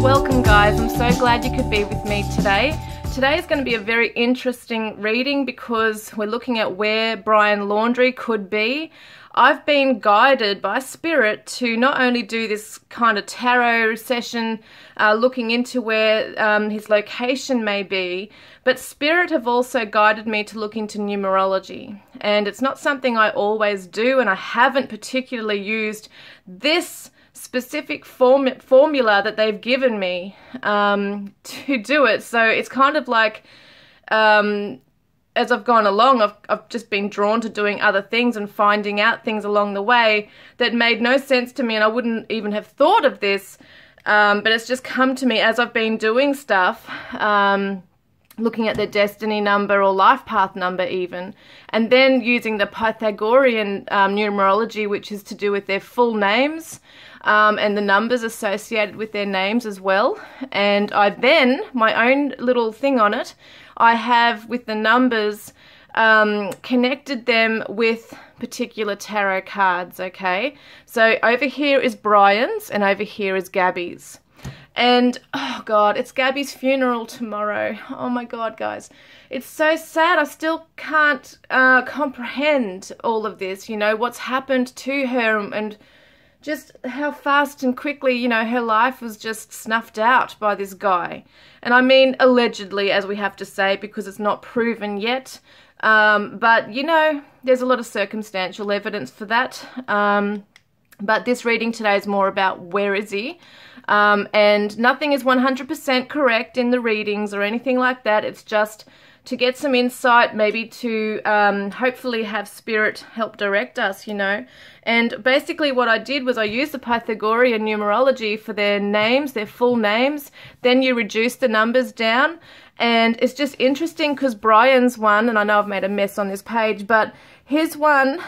Welcome guys, I'm so glad you could be with me today. Today is going to be a very interesting reading because we're looking at where Brian Laundrie could be. I've been guided by Spirit to not only do this kind of tarot session looking into where his location may be, but Spirit have also guided me to look into numerology. And it's not something I always do, and I haven't particularly used this specific formula that they've given me to do it. So it's kind of like as I've gone along, I've just been drawn to doing other things and finding out things along the way that made no sense to me, and I wouldn't even have thought of this, but it's just come to me as I've been doing stuff, looking at their destiny number or life path number even, and then using the Pythagorean numerology, which is to do with their full names and the numbers associated with their names as well. And I then, my own little thing on it, I have with the numbers connected them with particular tarot cards, okay? So over here is Brian's and over here is Gabbys. And, oh God, it's Gabby's funeral tomorrow. Oh my God, guys. It's so sad. I still can't comprehend all of this, you know, what's happened to her and just how fast and quickly, you know, her life was just snuffed out by this guy. And I mean allegedly, as we have to say, because it's not proven yet. But, you know, there's a lot of circumstantial evidence for that. But this reading today is more about where is he? And nothing is 100% correct in the readings or anything like that. It's just to get some insight, maybe to hopefully have Spirit help direct us, you know. And basically what I did was I used the Pythagorean numerology for their names, their full names. Then you reduce the numbers down. And it's just interesting because Brian's one, and I know I've made a mess on this page, but his one,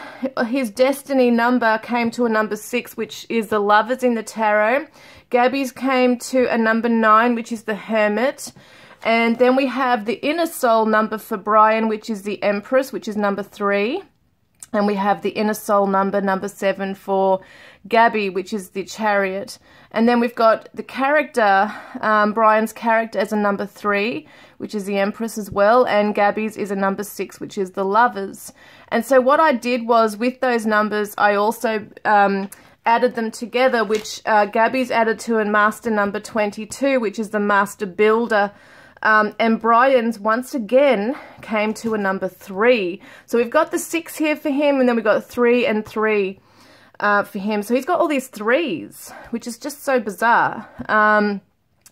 his destiny number came to a number 6, which is the Lovers in the tarot. Gabby's came to a number 9, which is the Hermit. And then we have the inner soul number for Brian, which is the Empress, which is number 3. And we have the inner soul number 7 for Gabby, which is the Chariot. And then we've got the character, Brian's character as a number 3, which is the Empress as well. And Gabby's is a number 6, which is the Lovers. And so what I did was with those numbers, I also added them together, which Gabby's added to a master number 22, which is the Master Builder. And Brian's once again came to a number 3. So we've got the 6 here for him, and then we've got 3 and 3 for him. So he's got all these 3s, which is just so bizarre.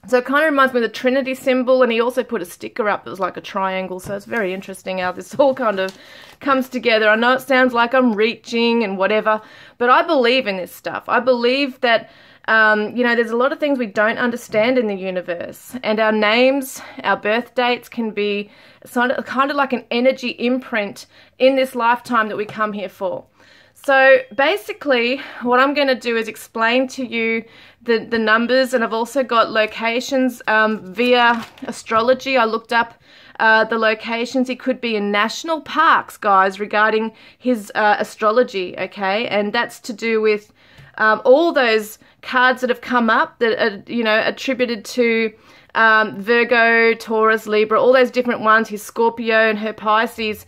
So it kind of reminds me of the Trinity symbol, and he also put a sticker up that was like a triangle. So it's very interesting how this all kind of comes together. I know it sounds like I'm reaching and whatever, but I believe in this stuff. I believe that you know, there's a lot of things we don't understand in the universe, and our names, our birth dates can be kind of like an energy imprint in this lifetime that we come here for. So basically what I'm going to do is explain to you the numbers, and I've also got locations via astrology. I looked up the locations. He could be in national parks, guys, regarding his astrology, okay? And that's to do with all those cards that have come up that are, you know, attributed to Virgo, Taurus, Libra, all those different ones, his Scorpio and her Pisces.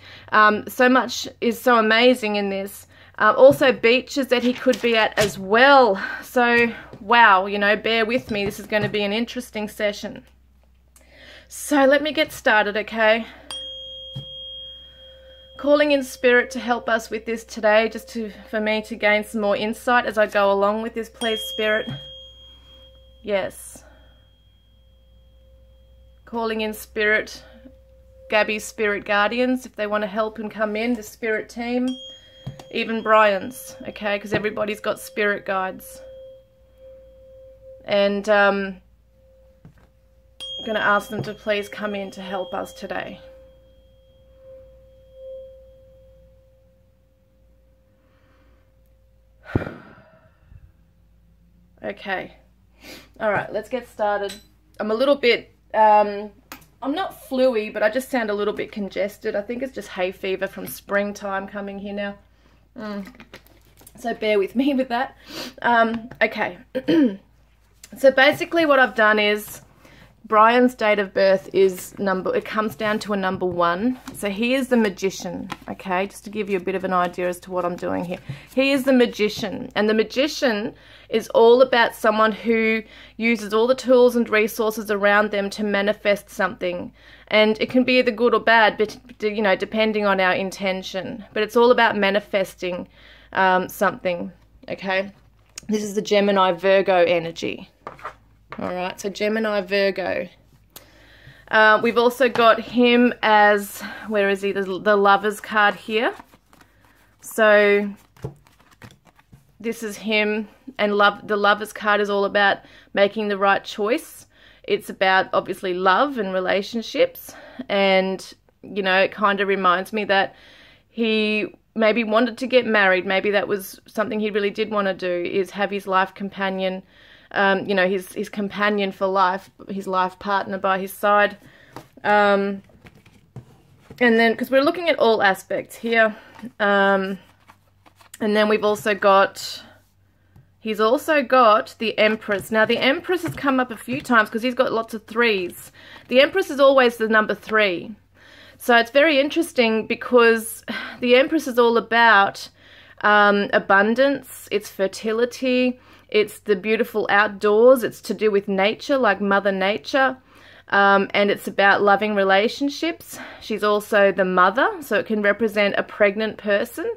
So much is so amazing in this. Also beaches that he could be at as well. So, wow, you know, bear with me. This is going to be an interesting session. So let me get started, okay? Calling in Spirit to help us with this today, just for me to gain some more insight as I go along with this, please, Spirit. Yes. Calling in Spirit, Gabby's Spirit Guardians, if they want to help and come in, the Spirit team. Even Brian's, okay, because everybody's got Spirit guides. And I'm going to ask them to please come in to help us today. Okay, all right, let's get started. I'm a little bit, I'm not fluey, but I just sound a little bit congested. I think it's just hay fever from springtime coming here now. So bear with me with that. Okay. So basically what I've done is, Brian's date of birth is it comes down to a number 1. So he is the magician, okay, just to give you a bit of an idea as to what I'm doing here. He is the magician, and the magician is all about someone who uses all the tools and resources around them to manifest something. And it can be either good or bad, but, you know, depending on our intention. But it's all about manifesting something, okay? This is the Gemini Virgo energy. All right, so Gemini Virgo. We've also got him as, where is he? The Lovers card here. So this is him, and the Lovers card is all about making the right choice. It's about, obviously, love and relationships. And, you know, it kind of reminds me that he maybe wanted to get married. Maybe that was something he really did want to do, is have his life companion, you know, his companion for life, his life partner by his side. And then, because we're looking at all aspects here, and then we've also got, he's also got the Empress. Now, the Empress has come up a few times because he's got lots of 3s. The Empress is always the number 3. So it's very interesting because the Empress is all about abundance, it's fertility, it's the beautiful outdoors, it's to do with nature, like Mother Nature, and it's about loving relationships. She's also the mother, so it can represent a pregnant person.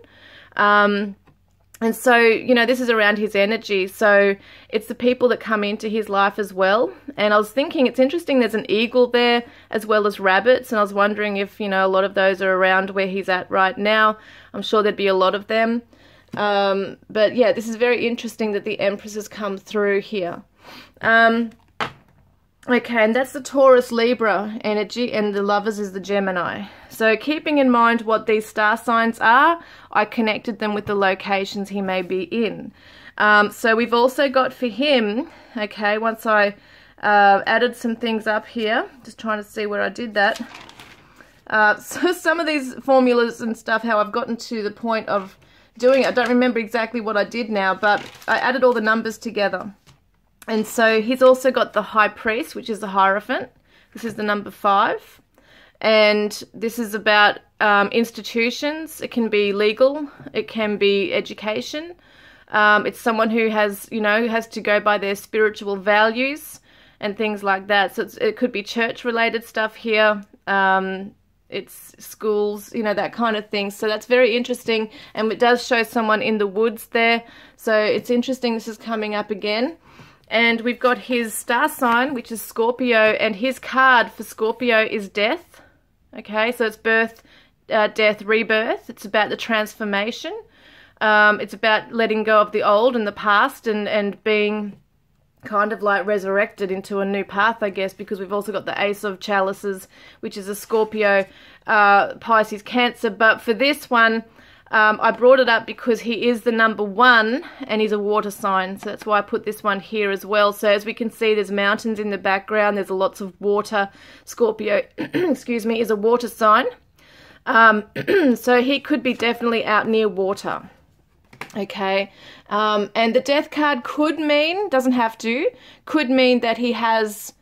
And so, you know, this is around his energy, so it's the people that come into his life as well. And I was thinking, it's interesting, there's an eagle there as well as rabbits, and I was wondering if, you know, a lot of those are around where he's at right now. I'm sure there'd be a lot of them. But yeah, this is very interesting that the Empress has come through here. Okay, and that's the Taurus Libra energy, and the Lovers is the Gemini. So keeping in mind what these star signs are, I connected them with the locations he may be in. So we've also got for him, okay, once I added some things up here, just trying to see where I did that. So some of these formulas and stuff, how I've gotten to the point of doing it, I don't remember exactly what I did now, but I added all the numbers together. And so he's also got the High Priest, which is the Hierophant. This is the number 5. And this is about institutions. It can be legal. It can be education. It's someone who has, you know, has to go by their spiritual values and things like that. So it could be church-related stuff here. It's schools, you know, that kind of thing. So that's very interesting. And it does show someone in the woods there. So it's interesting this is coming up again. And we've got his star sign, which is Scorpio, and his card for Scorpio is death. Okay, so it's birth, death, rebirth. It's about the transformation. It's about letting go of the old and the past and being kind of like resurrected into a new path, I guess, because we've also got the Ace of Chalices, which is a Scorpio, Pisces, Cancer. But for this one, I brought it up because he is the number 1 and he's a water sign. So that's why I put this one here as well. So as we can see, there's mountains in the background. There's lots of water. Scorpio, excuse me, is a water sign. So he could be definitely out near water. Okay. And the death card could mean, doesn't have to, could mean that he has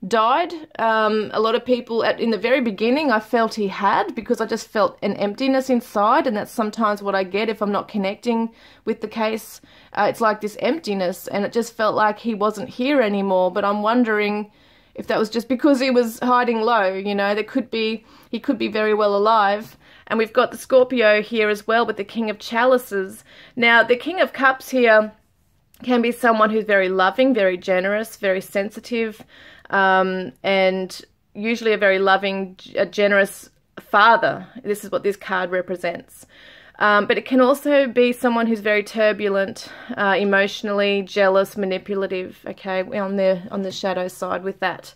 died. A lot of people in the very beginning I felt he had, because I just felt an emptiness inside, and that's sometimes what I get if I'm not connecting with the case. It's like this emptiness, and it just felt like he wasn't here anymore. But I'm wondering if that was just because he was hiding low, you know. He could be very well alive. And we've got the Scorpio here as well with the King of Chalices. Now the King of Cups here can be someone who's very loving, very generous, very sensitive, and usually a very loving, generous father. This is what this card represents. But it can also be someone who's very turbulent, emotionally, jealous, manipulative, okay, on the shadow side with that.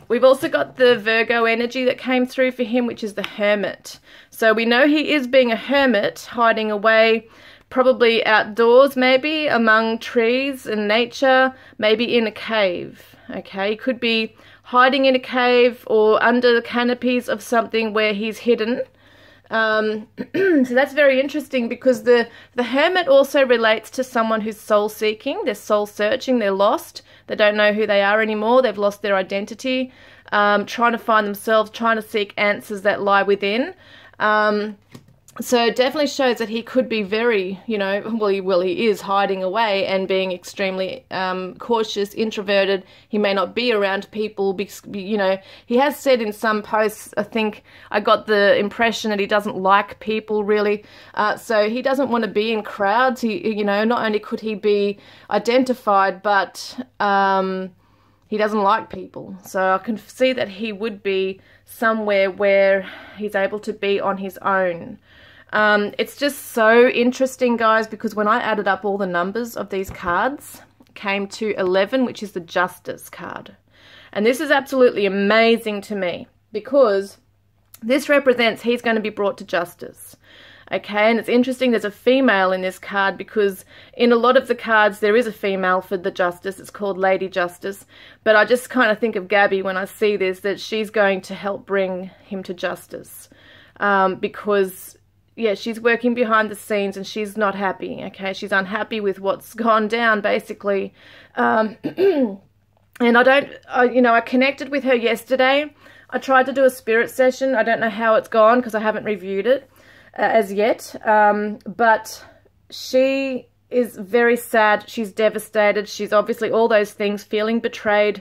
We've also got the Virgo energy that came through for him, which is the Hermit. So we know he is being a hermit, hiding away, probably outdoors, maybe among trees and nature, maybe in a cave. Okay, he could be hiding in a cave or under the canopies of something where he's hidden. So that's very interesting, because the Hermit also relates to someone who's soul seeking. They're soul searching. They're lost. They don't know who they are anymore. They've lost their identity, trying to find themselves, trying to seek answers that lie within. So it definitely shows that he could be very, you know, he is hiding away and being extremely cautious, introverted. He may not be around people, because, you know, he has said in some posts, I think I got the impression that he doesn't like people really. So he doesn't want to be in crowds. He, you know, not only could he be identified, but he doesn't like people. So I can see that he would be somewhere where he's able to be on his own. It's just so interesting, guys, because when I added up all the numbers of these cards, it came to 11, which is the Justice card. And this is absolutely amazing to me, because this represents he's going to be brought to justice. Okay, and it's interesting, there's a female in this card, because in a lot of the cards there is a female for the Justice. It's called Lady Justice. But I just kind of think of Gabby when I see this, that she's going to help bring him to justice. Because, yeah, she's working behind the scenes and she's not happy, okay? She's unhappy with what's gone down, basically. And I connected with her yesterday. I tried to do a spirit session. I don't know how it's gone because I haven't reviewed it as yet. But she is very sad. She's devastated. She's obviously all those things, feeling betrayed.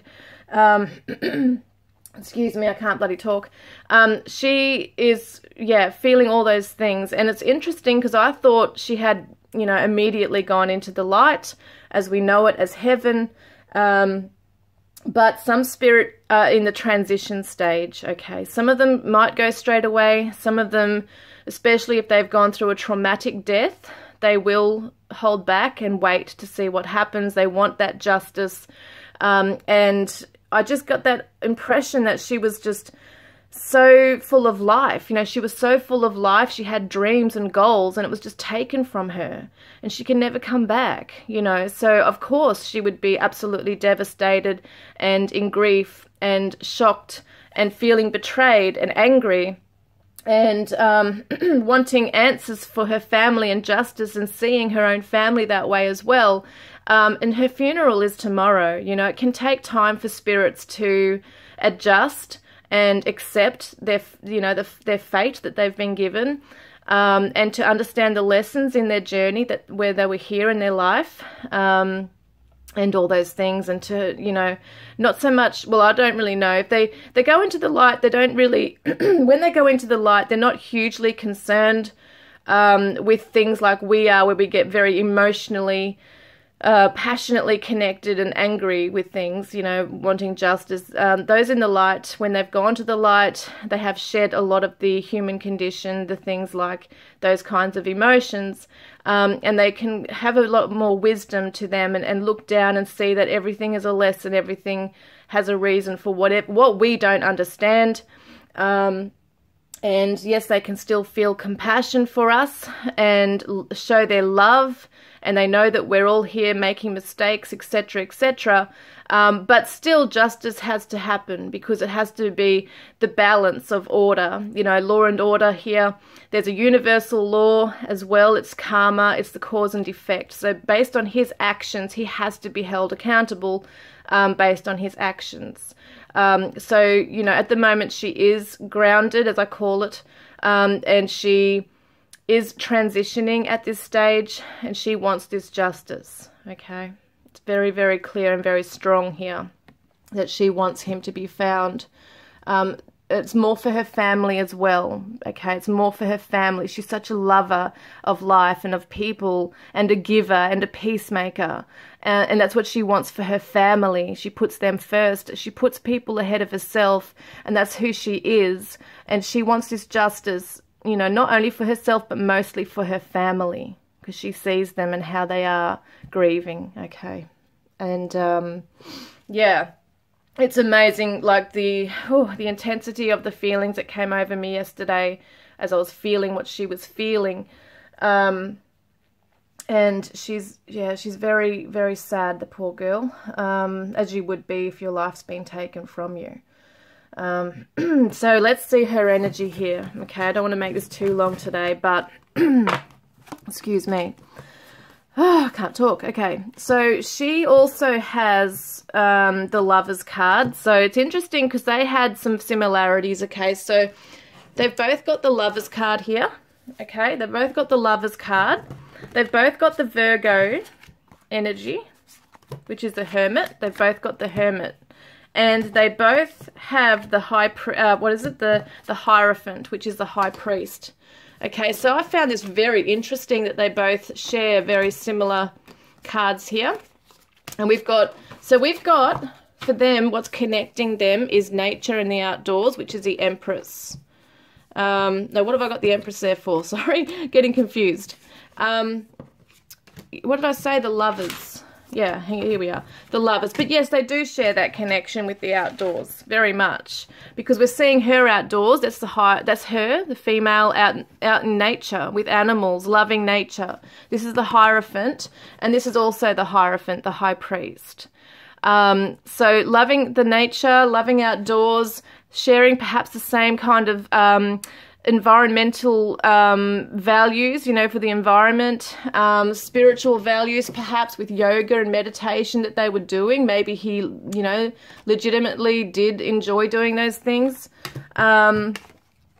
Excuse me, I can't bloody talk. She is, yeah, feeling all those things. And it's interesting because I thought she had, you know, immediately gone into the light as we know it, as heaven. But some spirit are in the transition stage, okay? Some of them might go straight away. Some of them, especially if they've gone through a traumatic death, they will hold back and wait to see what happens. They want that justice. And I just got that impression that she was just so full of life. You know, she was so full of life. She had dreams and goals, and it was just taken from her. And she can never come back, you know. So, of course, she would be absolutely devastated and in grief and shocked and feeling betrayed and angry and wanting answers for her family and justice and seeing her own family that way as well. And her funeral is tomorrow. You know, it can take time for spirits to adjust and accept their, you know, their fate that they've been given, and to understand the lessons in their journey, that where they were here in their life, and all those things, and to, you know, not so much, well, I don't really know. If they go into the light, they don't really, when they go into the light, they're not hugely concerned with things like we are, where we get very emotionally passionately connected and angry with things, you know, wanting justice. Those in the light, when they've gone to the light, they have shed a lot of the human condition, the things like those kinds of emotions, and they can have a lot more wisdom to them, and look down and see that everything is a lesson, everything has a reason for what we don't understand. And yes, they can still feel compassion for us and show their love, and they know that we're all here making mistakes, etc., etc. But still, justice has to happen, because it has to be the balance of order. You know, law and order here. There's a universal law as well. It's karma. It's the cause and effect. So based on his actions, he has to be held accountable based on his actions. So, you know, at the moment she is grounded, as I call it, and she is transitioning at this stage, and she wants this justice, okay? It's very, very clear and very strong here that she wants him to be found. It's more for her family as well, okay? It's more for her family. She's such a lover of life and of people, and a giver and a peacemaker. And that's what she wants for her family. She puts them first. She puts people ahead of herself, and that's who she is. And she wants this justice, you know, not only for herself, but mostly for her family, because she sees them and how they are grieving, okay? And, yeah. It's amazing, like the intensity of the feelings that came over me yesterday as I was feeling what she was feeling. And she's very, very sad, the poor girl, as you would be if your life's been taken from you. So let's see her energy here. Okay, I don't want to make this too long today, but excuse me. Oh, I can't talk. Okay, so she also has the Lovers card. So it's interesting because they had some similarities. Okay, so they've both got the Lovers card here. Okay, they've both got the Lovers card. They've both got the Virgo energy, which is the Hermit. They've both got the Hermit. And they both have the the Hierophant, which is the High Priest. Okay, so I found this very interesting that they both share very similar cards here. And we've got for them, what's connecting them is nature and the outdoors, which is the Empress. No, what have I got the Empress there for? Sorry, getting confused. What did I say? The Lovers. Yeah, here we are. The Lovers. But yes, they do share that connection with the outdoors very much, because we're seeing her outdoors. That's her, the female out in nature with animals, loving nature. This is the Hierophant, and this is also the Hierophant, the High Priest. So loving the nature, loving outdoors, sharing perhaps the same kind of environmental values, you know, for the environment, spiritual values perhaps with yoga and meditation that they were doing. Maybe he, you know, legitimately did enjoy doing those things.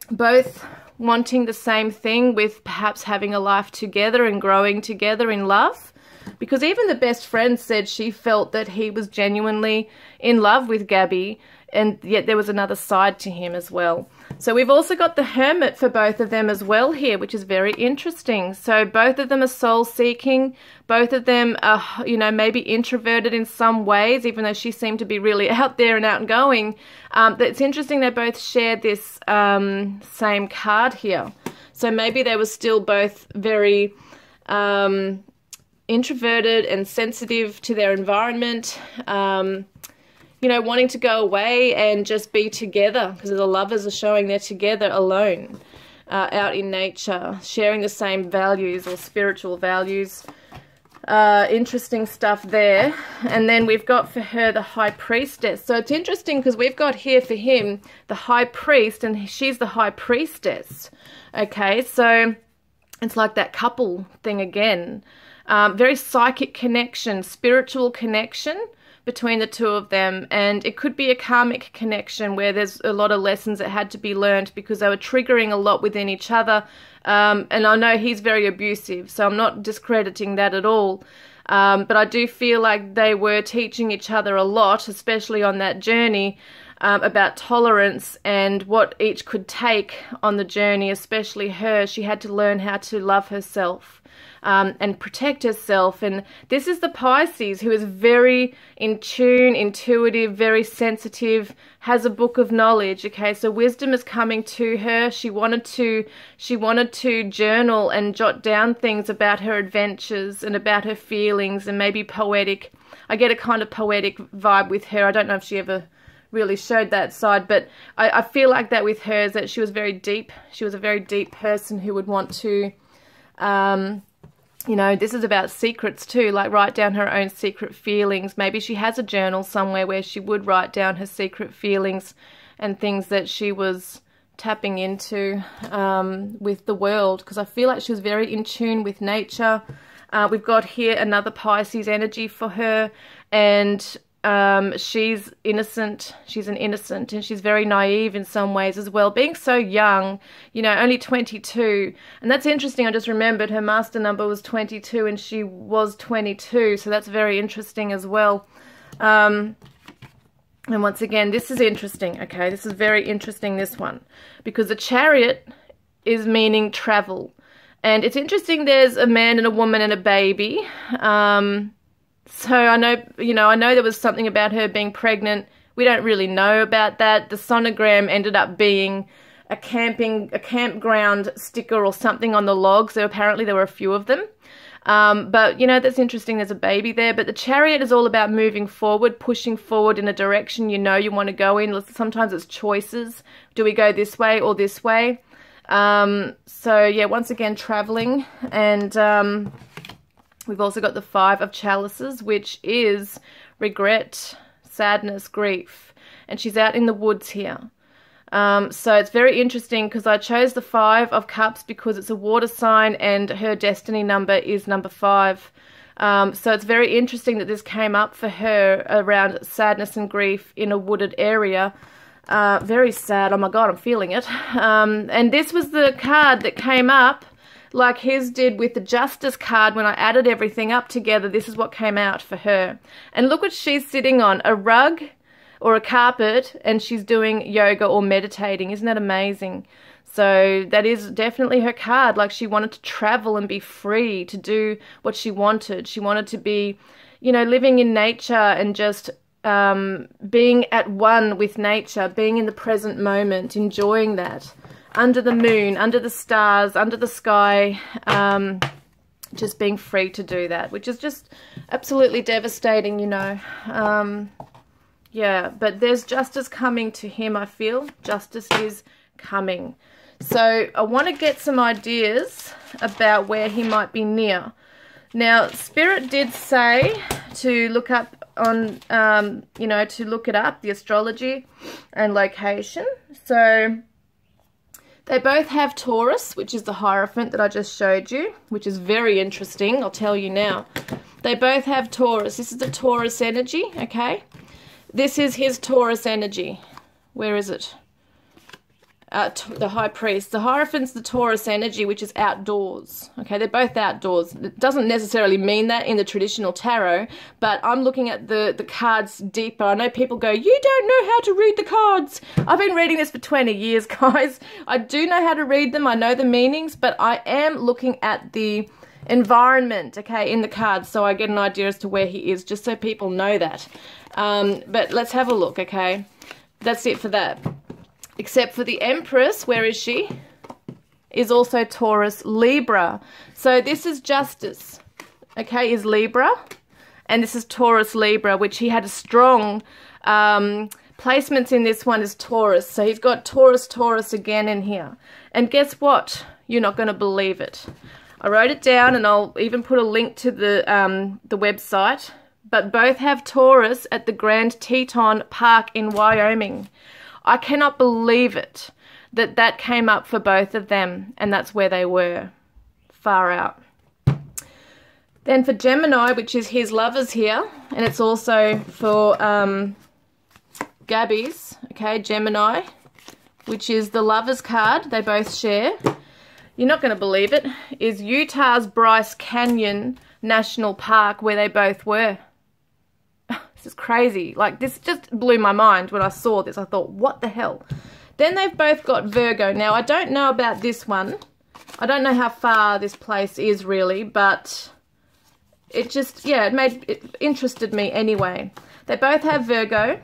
Both wanting the same thing with perhaps having a life together and growing together in love. Because even the best friend said she felt that he was genuinely in love with Gabby, and yet there was another side to him as well. So we've also got the Hermit for both of them as well here, which is very interesting. So both of them are soul-seeking. Both of them are, you know, maybe introverted in some ways, even though she seemed to be really out there and out and going. It's interesting they both shared this same card here. So maybe they were still both very introverted and sensitive to their environment, you know, wanting to go away and just be together, because the Lovers are showing they're together alone, out in nature, sharing the same values or spiritual values. Interesting stuff there. And then we've got for her the High Priestess. So it's interesting because we've got here for him the High Priest, and she's the High Priestess. Okay, so it's like that couple thing again. Very psychic connection, spiritual connection between the two of them, and it could be a karmic connection where there's a lot of lessons that had to be learned because they were triggering a lot within each other. And I know he's very abusive, so I'm not discrediting that at all. But I do feel like they were teaching each other a lot, especially on that journey, about tolerance and what each could take on the journey, especially her. She had to learn how to love herself. And protect herself. And this is the Pisces, who is very in tune, intuitive, very sensitive, has a book of knowledge. Okay, so wisdom is coming to her. She wanted to journal and jot down things about her adventures and about her feelings, and maybe poetic. I get a kind of poetic vibe with her. I don't know if she ever really showed that side, but I feel like that with her, is that she was very deep. She was a very deep person who would want to you know, this is about secrets too, like write down her own secret feelings. Maybe she has a journal somewhere where she would write down her secret feelings and things that she was tapping into with the world, because I feel like she was very in tune with nature. We've got here another Pisces energy for her, and she's innocent. She's an innocent, and she's very naive in some ways as well, being so young, you know, only 22. And that's interesting. I just remembered her master number was 22 and she was 22, so that's very interesting as well. And once again, this is interesting. Okay, this is very interesting, this one, because the Chariot is meaning travel. And it's interesting, there's a man and a woman and a baby. So I know, you know, I know there was something about her being pregnant. We don't really know about that. The sonogram ended up being a campground sticker or something on the logs. So apparently there were a few of them. But, you know, that's interesting. There's a baby there. But the Chariot is all about moving forward, pushing forward in a direction you know you want to go in. Sometimes it's choices. Do we go this way or this way? So, yeah, once again, traveling. And we've also got the Five of Chalices, which is regret, sadness, grief. and she's out in the woods here. So it's very interesting because I chose the 5 of Cups because it's a water sign and her destiny number is number 5. So it's very interesting that this came up for her around sadness and grief in a wooded area. Very sad. Oh my God, I'm feeling it. And this was the card that came up like his did with the Justice card. When I added everything up together, this is what came out for her. And look what she's sitting on, a rug or a carpet, and she's doing yoga or meditating. Isn't that amazing? So that is definitely her card. Like, she wanted to travel and be free to do what she wanted. She wanted to be, you know, living in nature and just being at one with nature, being in the present moment, enjoying that. Under the moon, under the stars, under the sky, just being free to do that, which is just absolutely devastating, you know. Yeah, but there's justice coming to him, I feel. Justice is coming. So I want to get some ideas about where he might be near. Now, Spirit did say to look up on, you know, to look it up, the astrology and location. So they both have Taurus, which is the Hierophant that I just showed you, which is very interesting, I'll tell you now. They both have Taurus. This is the Taurus energy, okay? This is his Taurus energy. Where is it? The High Priest. The Hierophant's the Taurus energy, which is outdoors. Okay, they're both outdoors. It doesn't necessarily mean that in the traditional tarot, but I'm looking at the cards deeper. I know people go, you don't know how to read the cards. I've been reading this for 20 years, guys. I do know how to read them. I know the meanings, but I am looking at the environment, okay, in the cards, so I get an idea as to where he is, just so people know that. But let's have a look, okay? That's it for that. Except for the Empress, where is she? Is also Taurus Libra. So this is Justice, okay, is Libra. And this is Taurus Libra, which he had a strong placements in. This one is Taurus. So he's got Taurus again in here. And guess what? You're not going to believe it. I wrote it down, and I'll even put a link to the website. But both have Taurus at the Grand Teton Park in Wyoming. I cannot believe it that that came up for both of them, and that's where they were. Far out. Then for Gemini, which is his lovers here, and it's also for Gabbys, okay, Gemini, which is the lovers card they both share. You're not going to believe it, is Utah's Bryce Canyon National Park, where they both were. This is crazy. Like, this just blew my mind when I saw this. I thought, what the hell? Then they've both got Virgo. Now, I don't know about this one. I don't know how far this place is really, but it just, yeah, it interested me anyway. They both have Virgo.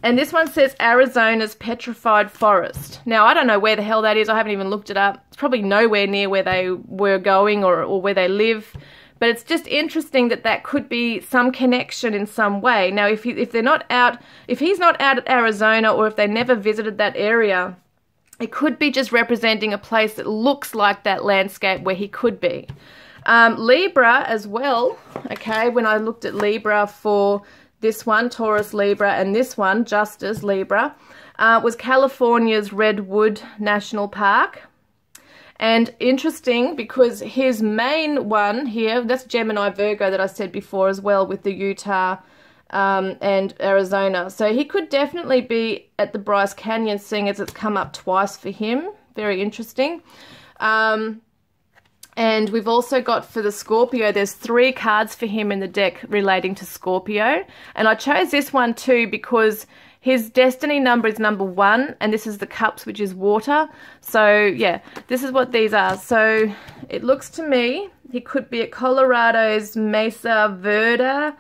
And this one says Arizona's Petrified Forest. Now, I don't know where the hell that is. I haven't even looked it up. It's probably nowhere near where they were going or where they live. But it's just interesting that that could be some connection in some way. Now, if they're not out, if he's not out at Arizona, or if they never visited that area, it could be just representing a place that looks like that landscape where he could be. Libra as well, okay, when I looked at Libra for this one, Taurus Libra, and this one, Justice Libra, was California's Redwood National Park. And interesting, because his main one here, that's Gemini Virgo that I said before as well, with the Utah and Arizona. So he could definitely be at the Bryce Canyon, seeing as it's come up twice for him. Very interesting. And we've also got for the Scorpio, there's 3 cards for him in the deck relating to Scorpio. And I chose this one too because his destiny number is number 1, and this is the Cups, which is water. So, yeah, this is what these are. So, it looks to me he could be at Colorado's Mesa Verde.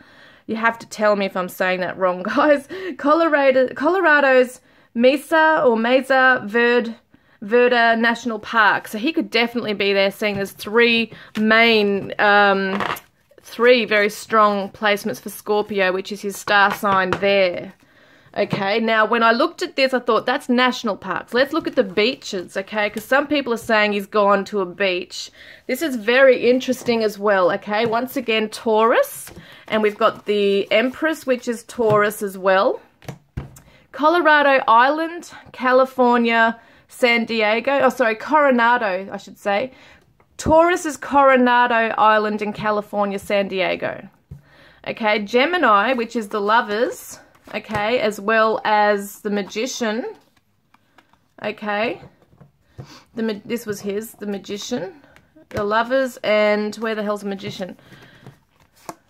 You have to tell me if I'm saying that wrong, guys. Colorado's Mesa Verde National Park. So, he could definitely be there, seeing there's 3 main, 3 very strong placements for Scorpio, which is his star sign there. Okay, now when I looked at this, I thought that's national parks. Let's look at the beaches, okay, because some people are saying he's gone to a beach. This is very interesting as well, okay. Once again, Taurus, and we've got the Empress, which is Taurus as well. Colorado Island, California, San Diego. Oh, sorry, Coronado, I should say. Taurus is Coronado Island in California, San Diego. Okay, Gemini, which is the Lovers, okay, as well as the Magician. Okay, this was his, the Magician, the Lovers, and where the hell's the Magician?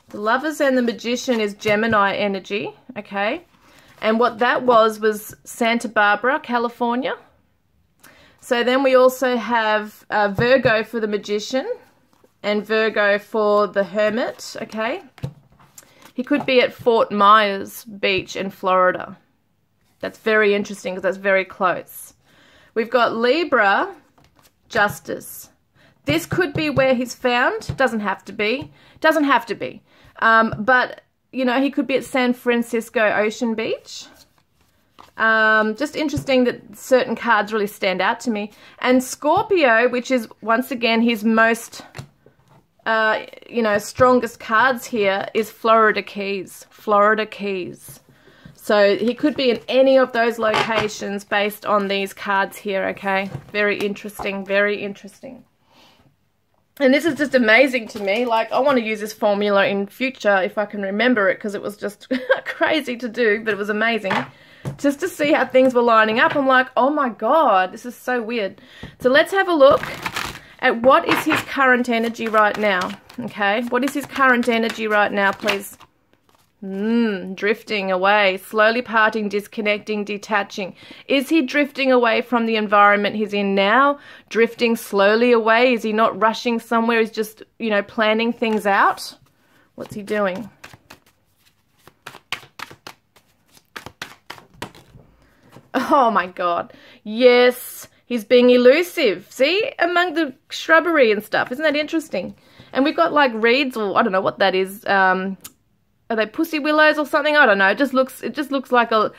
The Lovers and the Magician is Gemini energy, okay, and what that was Santa Barbara, California. So then we also have Virgo for the Magician and Virgo for the Hermit, okay. He could be at Fort Myers Beach in Florida. That's very interesting because that's very close. We've got Libra, Justice. This could be where he's found. Doesn't have to be. Doesn't have to be. But, you know, he could be at San Francisco Ocean Beach. Just interesting that certain cards really stand out to me. And Scorpio, which is, once again, his most... you know, strongest cards here is Florida Keys. Florida Keys. So he could be in any of those locations based on these cards here, okay? Very interesting, very interesting. And this is just amazing to me. Like, I want to use this formula in future if I can remember it, because it was just crazy to do, but it was amazing. Just to see how things were lining up, I'm like, oh my God, this is so weird. So let's have a look at what is his current energy right now, okay? What is his current energy right now, please? Drifting away, slowly parting, disconnecting, detaching. Is he drifting away from the environment he's in now? Drifting slowly away? Is he not rushing somewhere? He's just, you know, planning things out? What's he doing? Oh my God. Yes. He's being elusive, see, among the shrubbery and stuff. Isn't that interesting? And we've got like reeds, or I don't know what that is. Are they pussy willows or something? I don't know. It just looks like a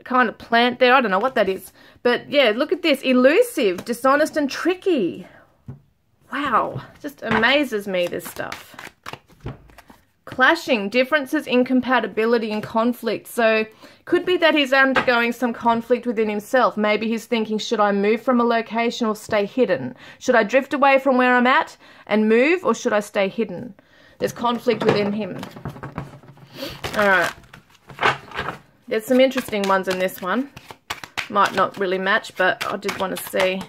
kind of plant there. I don't know what that is. But yeah, look at this. Elusive, dishonest and tricky. Wow. Just amazes me, this stuff. Clashing, differences, incompatibility and conflict. So could be that he's undergoing some conflict within himself. Maybe he's thinking, should I move from a location or stay hidden? Should I drift away from where I'm at and move, or should I stay hidden? There's conflict within him. All right. There's some interesting ones in this one. Might not really match, but I did want to see.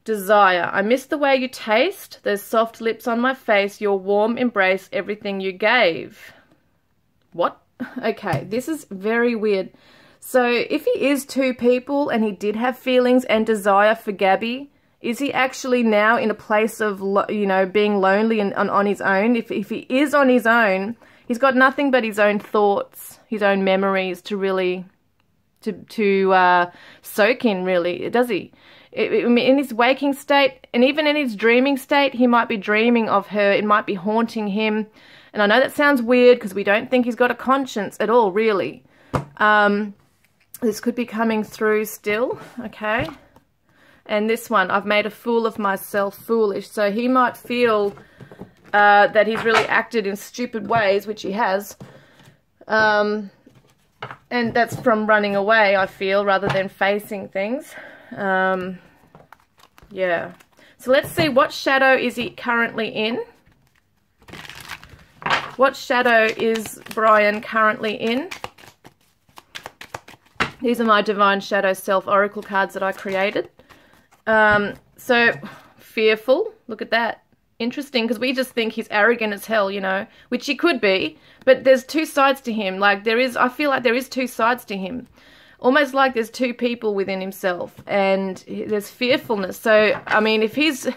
Desire. I miss the way you taste, those soft lips on my face, your warm embrace, everything you gave. What? Okay, this is very weird. So if he is two people and he did have feelings and desire for Gabby, is he actually now in a place of, you know, being lonely and on his own? If he is on his own, he's got nothing but his own thoughts, his own memories to really, to soak in, really, does he? In his waking state, and even in his dreaming state, he might be dreaming of her. It might be haunting him. And I know that sounds weird because we don't think he's got a conscience at all, really. This could be coming through still, okay? And this one, I've made a fool of myself, foolish. So he might feel that he's really acted in stupid ways, which he has. And that's from running away, I feel, rather than facing things. Yeah. So let's see, what shadow is he currently in? What shadow is Brian currently in? These are my Divine Shadow Self Oracle cards that I created. So, fearful. Look at that. Interesting, because we just think he's arrogant as hell, you know, which he could be. But there's two sides to him. Like, I feel like there is two sides to him. Almost like there's two people within himself. And there's fearfulness. So, I mean, if he's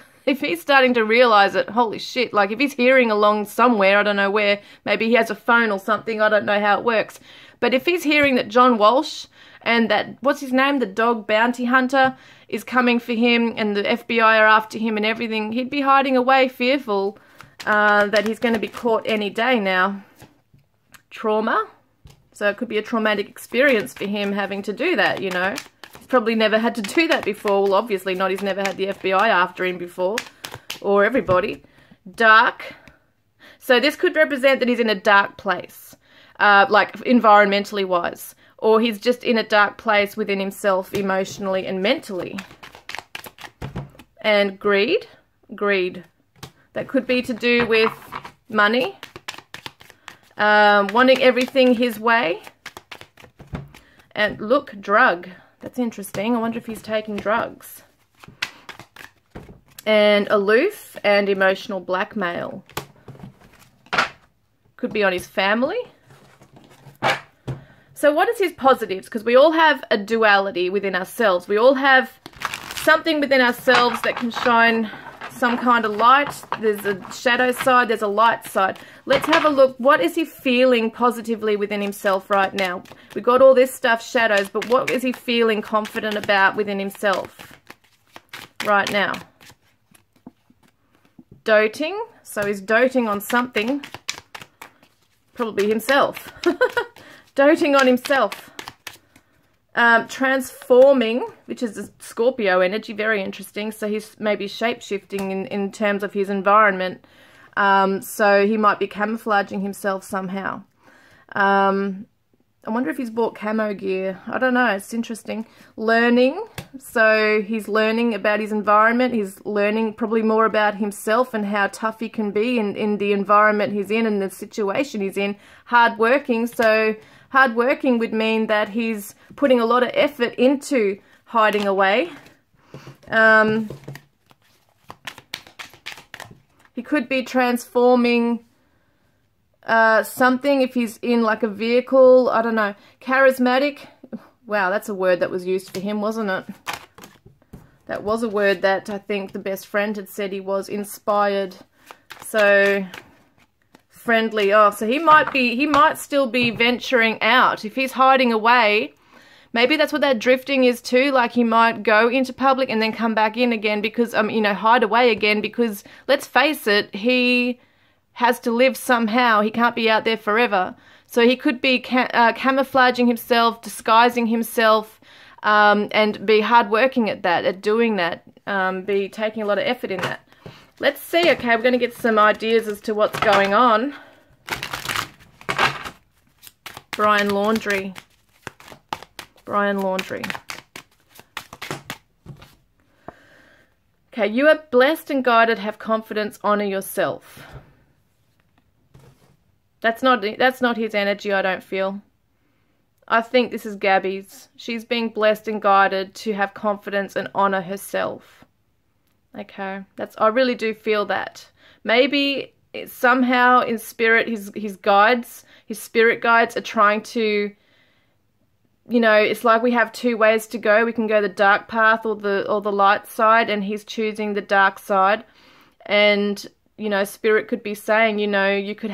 starting to realize it, holy shit, like if he's hearing along somewhere, I don't know where, maybe he has a phone or something, I don't know how it works. But if he's hearing that John Walsh and that, what's his name, the dog bounty hunter is coming for him and the FBI are after him and everything, he'd be hiding away fearful that he's going to be caught any day now. Trauma. So it could be a traumatic experience for him having to do that, you know. He's probably never had to do that before. Well, obviously not. He's never had the FBI after him before. Or everybody. Dark. So this could represent that he's in a dark place. like environmentally wise, or he's just in a dark place within himself emotionally and mentally. And greed. That could be to do with money, wanting everything his way. And look, drug. That's interesting. I wonder if he's taking drugs. And aloof and emotional blackmail. Could be on his family. So what is his positives? Because we all have a duality within ourselves. We all have something within ourselves that can shine some kind of light. There's a shadow side, there's a light side. Let's have a look. What is he feeling positively within himself right now? We've got all this stuff, shadows, but what is he feeling confident about within himself right now? Doting. So he's doting on something. Probably himself. Doting on himself. Transforming, which is a Scorpio energy, very interesting. So he's maybe shape-shifting in terms of his environment. So he might be camouflaging himself somehow. I wonder if he's bought camo gear. I don't know. It's interesting. Learning. So he's learning about his environment. He's learning probably more about himself and how tough he can be in the environment he's in and the situation he's in. Hardworking. So hardworking would mean that he's putting a lot of effort into hiding away. He could be transforming something if he's in like a vehicle. I don't know. Charismatic. Wow, that's a word that was used for him, wasn't it? That was a word that I think the best friend had said he was. Inspired. So friendly. Oh, so he might still be venturing out. If he's hiding away, maybe that's what that drifting is too. Like he might go into public and then come back in again because, you know, hide away again because, let's face it, he has to live somehow. He can't be out there forever. So he could be camouflaging himself, disguising himself, and be hardworking at that, at doing that, be taking a lot of effort in that. Let's see. Okay, we're going to get some ideas as to what's going on. Brian Laundrie. Okay, you are blessed and guided. Have confidence. Honor yourself. That's not his energy, I don't feel. I think this is Gabbys. She's being blessed and guided to have confidence and honor herself. Okay, I really do feel that. Maybe somehow in spirit, his guides, his spirit guides are trying to, you know, it's like we have two ways to go. We can go the dark path or the light side, and he's choosing the dark side. And, you know, spirit could be saying, you know, you could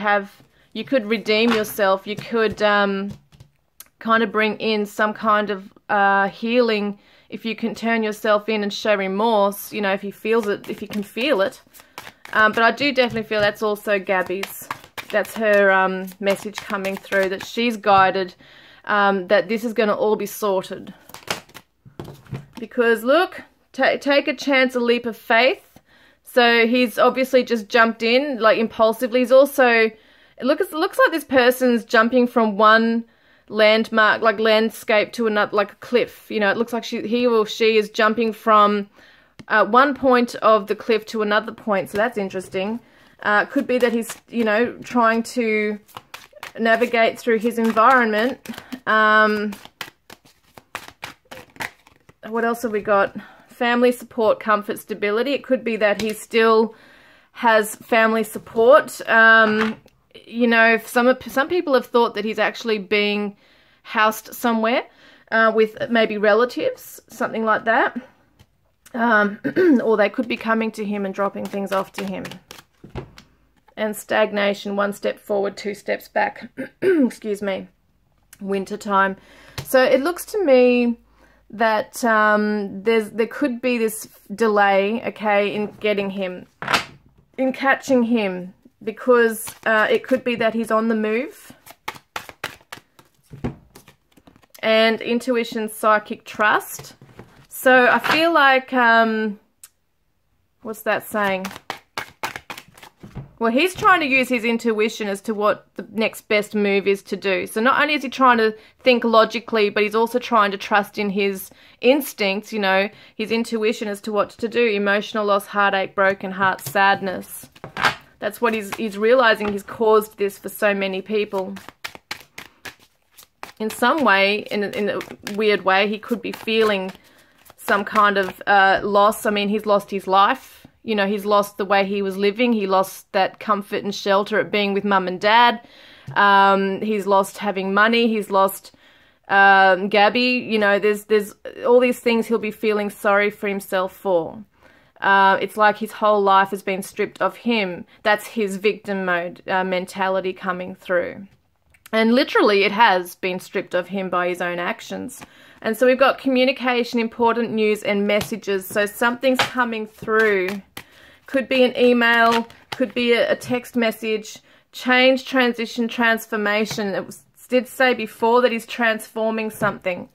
redeem yourself. You could kind of bring in some kind of healing if you can turn yourself in and show remorse, you know, if he feels it, if you can feel it. But I do definitely feel that's also Gabbys. That's her message coming through, that she's guided, that this is going to all be sorted. Because look, take a chance, a leap of faith. So he's obviously just jumped in, like impulsively. He's also, it looks like this person's jumping from one landmark, like landscape, to another, like a cliff. You know, it looks like he or she is jumping from one point of the cliff to another point. So that's interesting. Could be that he's, you know, trying to navigate through his environment. What else have we got? Family support, comfort, stability. It could be that he still has family support. You know, some people have thought that he's actually being housed somewhere with maybe relatives, something like that. Or they could be coming to him and dropping things off to him. And stagnation, 1 step forward, 2 steps back. Excuse me. Winter time. So it looks to me that there could be this delay, okay, in getting him, in catching him. Because it could be that he's on the move. And intuition, psychic, trust. So I feel like, what's that saying? Well, he's trying to use his intuition as to what the next best move is to do. So not only is he trying to think logically, but he's also trying to trust in his instincts, you know, his intuition as to what to do. Emotional loss, heartache, broken heart, sadness. That's what he's realizing he's caused this for so many people. In some way, in a weird way, he could be feeling some kind of loss. I mean, he's lost his life. You know, he's lost the way he was living. He lost that comfort and shelter at being with mum and dad. He's lost having money. He's lost Gabby. You know, there's all these things he'll be feeling sorry for himself for. It's like his whole life has been stripped of him. That's his victim mode mentality coming through. And literally it has been stripped of him by his own actions. And so we've got communication, important news and messages. So something's coming through. Could be an email, could be a text message, change, transition, transformation. It did say before that he's transforming something.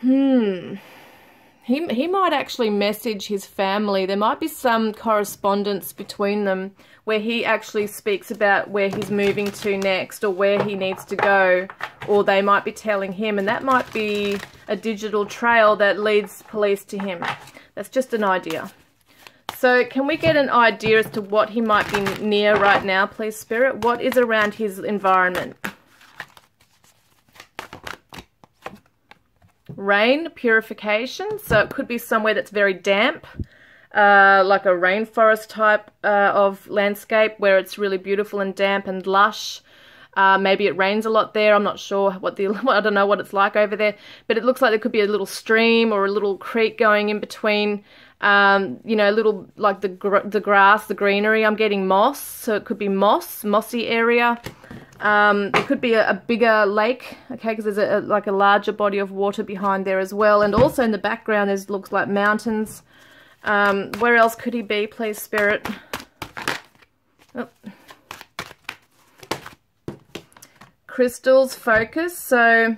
He might actually message his family. There might be some correspondence between them where he actually speaks about where he's moving to next or where he needs to go, or they might be telling him, and that might be a digital trail that leads police to him. That's just an idea. So can we get an idea as to what he might be near right now, please, Spirit? What is around his environment? Rain, purification. So it could be somewhere that's very damp, like a rainforest type of landscape where it's really beautiful and damp and lush. Maybe it rains a lot there. I'm not sure I don't know what it's like over there, but it looks like there could be a little stream or a little creek going in between. You know, a little like the grass, the greenery. I'm getting moss, so it could be mossy area. It could be a bigger lake, okay, because there's like a larger body of water behind there as well. And also in the background, there's looks like mountains. Where else could he be, please, Spirit? Oh. Crystals, focus. So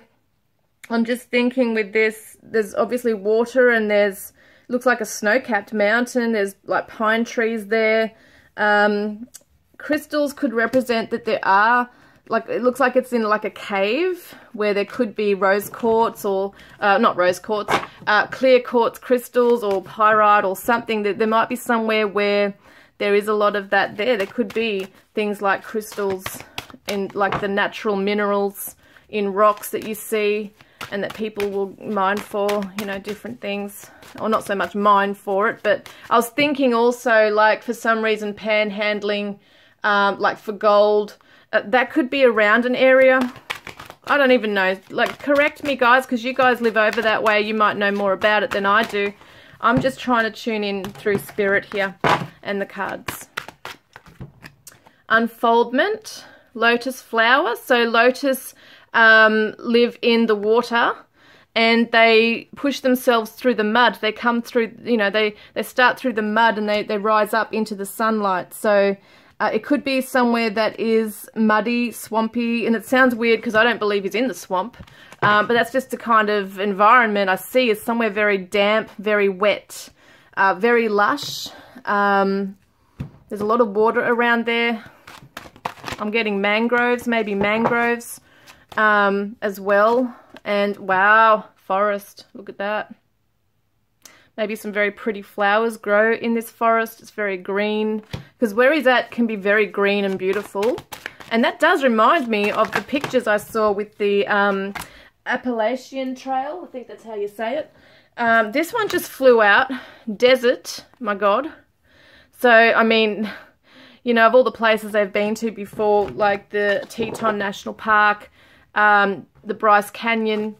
I'm just thinking with this, there's obviously water and there's, looks like a snow-capped mountain. There's like pine trees there. Crystals could represent that there are, like, it looks like it's in like a cave where there could be rose quartz or, not rose quartz, clear quartz crystals or pyrite or something. That there might be somewhere where there is a lot of that there. There could be things like crystals in like the natural minerals in rocks that you see and that people will mine for, you know, different things. Or not so much mine for it, but I was thinking also like for some reason panhandling, like for gold. That could be around an area. I don't even know. Like, correct me, guys, because you guys live over that way. You might know more about it than I do. I'm just trying to tune in through Spirit here and the cards. Unfoldment, lotus flower. So lotus live in the water and they push themselves through the mud. They come through, you know, they start through the mud and they rise up into the sunlight. So it could be somewhere that is muddy, swampy, and it sounds weird because I don't believe he's in the swamp, but that's just the kind of environment I see is somewhere very damp, very wet, very lush. There's a lot of water around there. I'm getting mangroves, maybe mangroves as well, and wow, forest, look at that. Maybe some very pretty flowers grow in this forest. It's very green, because where he's at can be very green and beautiful. And that does remind me of the pictures I saw with the Appalachian Trail. I think that's how you say it. This one just flew out. Desert, my God. So, I mean, you know, of all the places they've been to before, like the Teton National Park, the Bryce Canyon.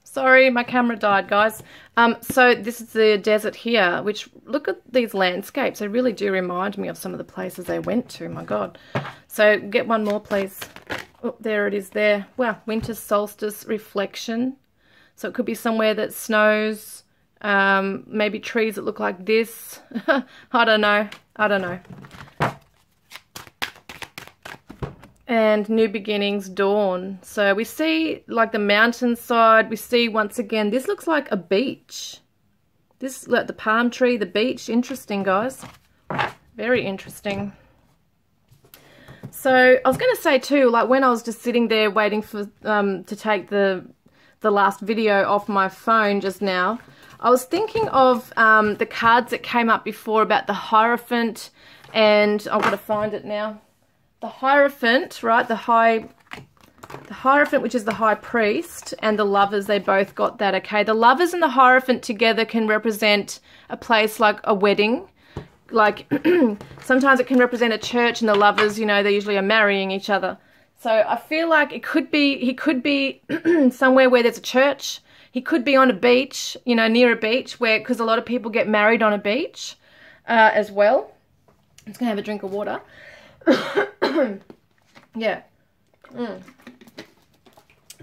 Sorry, my camera died, guys. So this is the desert here, which, look at these landscapes. They really do remind me of some of the places they went to, my God. So get one more, please. Oh, there it is there. Wow, winter solstice reflection. So it could be somewhere that snows, maybe trees that look like this. I don't know. I don't know. And new beginnings, dawn. So we see like the mountainside. We see once again, this looks like a beach. This, like the palm tree, the beach, interesting, guys. Very interesting. So I was going to say too, like when I was just sitting there waiting for to take the last video off my phone just now, I was thinking of the cards that came up before about the Hierophant, and I've got to find it now. The Hierophant, right? The Hierophant, which is the High Priest, and the Lovers, they both got that, okay? The Lovers and the Hierophant together can represent a place like a wedding. Like, sometimes it can represent a church, and the Lovers, you know, they usually are marrying each other. So I feel like he could be somewhere where there's a church. He could be on a beach, you know, near a beach, where, because a lot of people get married on a beach as well. I'm just going to have a drink of water. Yeah.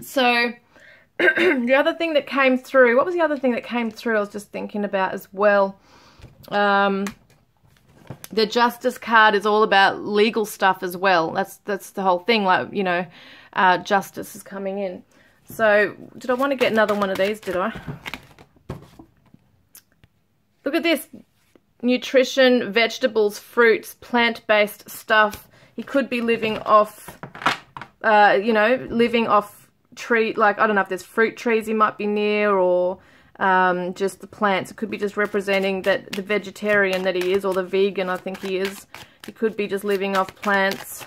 So, the other thing that came through, what was the other thing that came through I was just thinking about as well? The Justice card is all about legal stuff as well. That's the whole thing, like, you know, justice is coming in. So, did I want to get another one of these, did I? Look at this. Nutrition, vegetables, fruits, plant-based stuff. He could be living off, you know, living off tree, like, I don't know if there's fruit trees he might be near, or just the plants. It could be just representing that the vegetarian that he is, or the vegan I think he is. He could be just living off plants.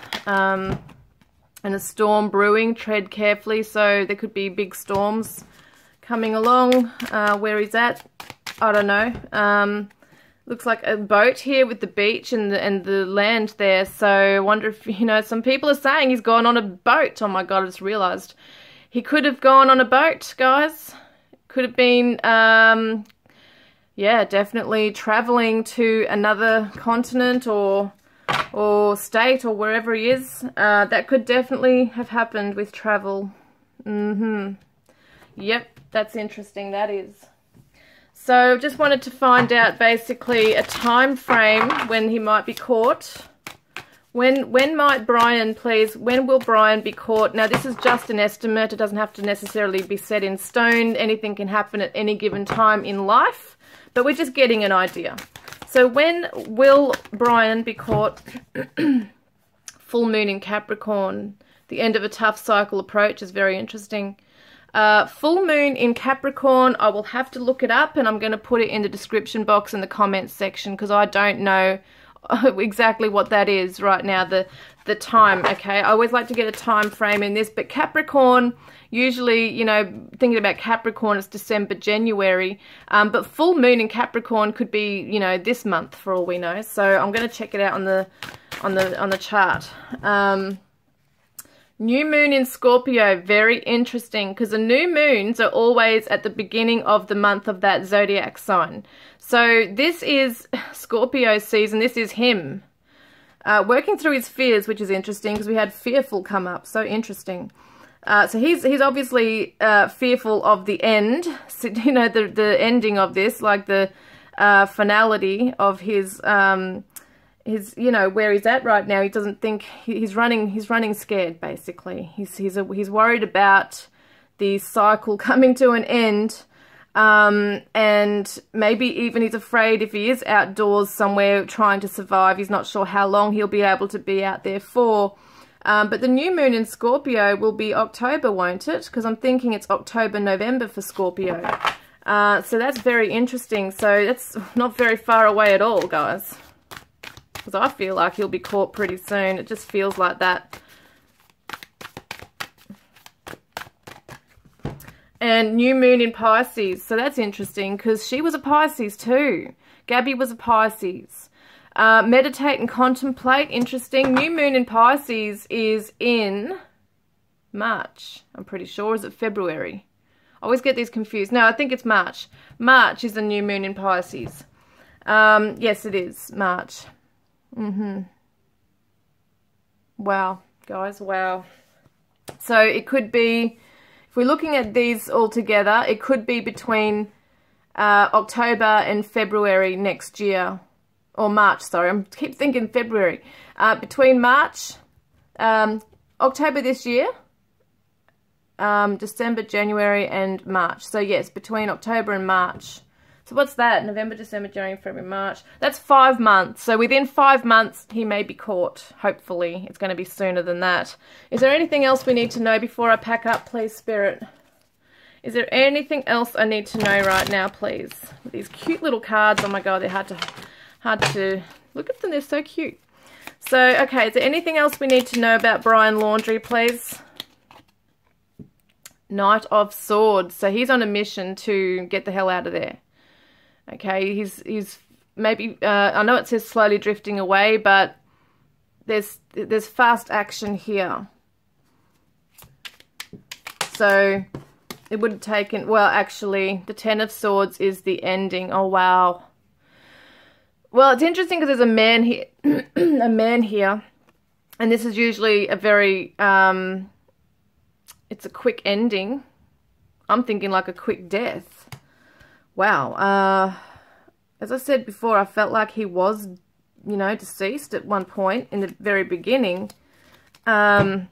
And a storm brewing, tread carefully. So there could be big storms coming along where he's at. I don't know. Looks like a boat here with the beach and the land there. So I wonder if, you know, some people are saying he's gone on a boat. Oh my God, I just realised. He could have gone on a boat, guys. Could have been, yeah, definitely travelling to another continent or state or wherever he is. That could definitely have happened with travel. Yep, that's interesting, that is. So just wanted to find out basically a time frame when he might be caught. When might Brian, please, when will Brian be caught? Now this is just an estimate. It doesn't have to necessarily be set in stone. Anything can happen at any given time in life, but we're just getting an idea. So when will Brian be caught? Full moon in Capricorn. The end of a tough cycle approach is very interesting. Full moon in Capricorn, I will have to look it up, and I'm going to put it in the description box in the comments section, because I don't know exactly what that is right now, the time, okay? I always like to get a time frame in this, but Capricorn, usually, you know, thinking about Capricorn, it's December, January, but full moon in Capricorn could be, you know, this month for all we know. So I'm going to check it out on the chart. New moon in Scorpio, very interesting, because the new moons are always at the beginning of the month of that zodiac sign. So this is Scorpio season. This is him working through his fears, which is interesting because we had fearful come up. So interesting. So he's obviously fearful of the end, so, you know, the ending of this, like the finality of his, you know, where he's at right now. He doesn't think he's running scared, basically. He's worried about the cycle coming to an end. And maybe even he's afraid if he is outdoors somewhere trying to survive, he's not sure how long he'll be able to be out there for. But the new moon in Scorpio will be October, won't it? Because I'm thinking it's October, November for Scorpio. So that's very interesting. So that's not very far away at all, guys. Because I feel like he'll be caught pretty soon. It just feels like that. And new moon in Pisces. So that's interesting because she was a Pisces too. Gabby was a Pisces. Meditate and contemplate. Interesting. New moon in Pisces is in March. I'm pretty sure. Is it February? I always get these confused. No, I think it's March. March is the new moon in Pisces. Yes, it is. March. Wow, guys. Wow. So it could be... If we're looking at these all together, it could be between October and February next year. Or March, sorry. I keep thinking February. Between March, October this year, December, January and March. So yes, between October and March. So what's that? November, December, January, February, March. That's 5 months. So within 5 months, he may be caught. Hopefully. It's going to be sooner than that. Is there anything else we need to know before I pack up, please, Spirit? Is there anything else I need to know right now, please? With these cute little cards. Oh my God, they're hard to look at them. They're so cute. So, okay, is there anything else we need to know about Brian Laundrie, please? Knight of Swords. So he's on a mission to get the hell out of there. Okay, he's maybe, I know it says slowly drifting away, but there's fast action here. So it would have taken, well, actually, the Ten of Swords is the ending. Oh, wow. Well, it's interesting because there's a man here, a man here, and this is usually a very, it's a quick ending. I'm thinking like a quick death. Wow. As I said before, I felt like he was, you know, deceased at one point in the very beginning. Because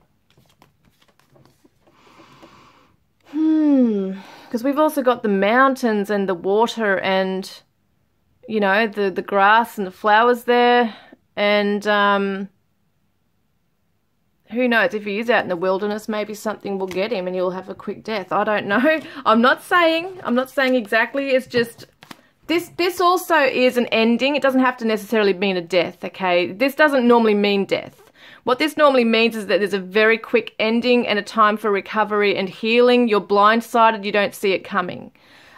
we've also got the mountains and the water and, you know, the grass and the flowers there. And who knows, if he is out in the wilderness, maybe something will get him and he'll have a quick death. I don't know. I'm not saying exactly. It's just, this also is an ending. It doesn't have to necessarily mean a death, okay? This doesn't normally mean death. What this normally means is that there's a very quick ending and a time for recovery and healing. You're blindsided, you don't see it coming.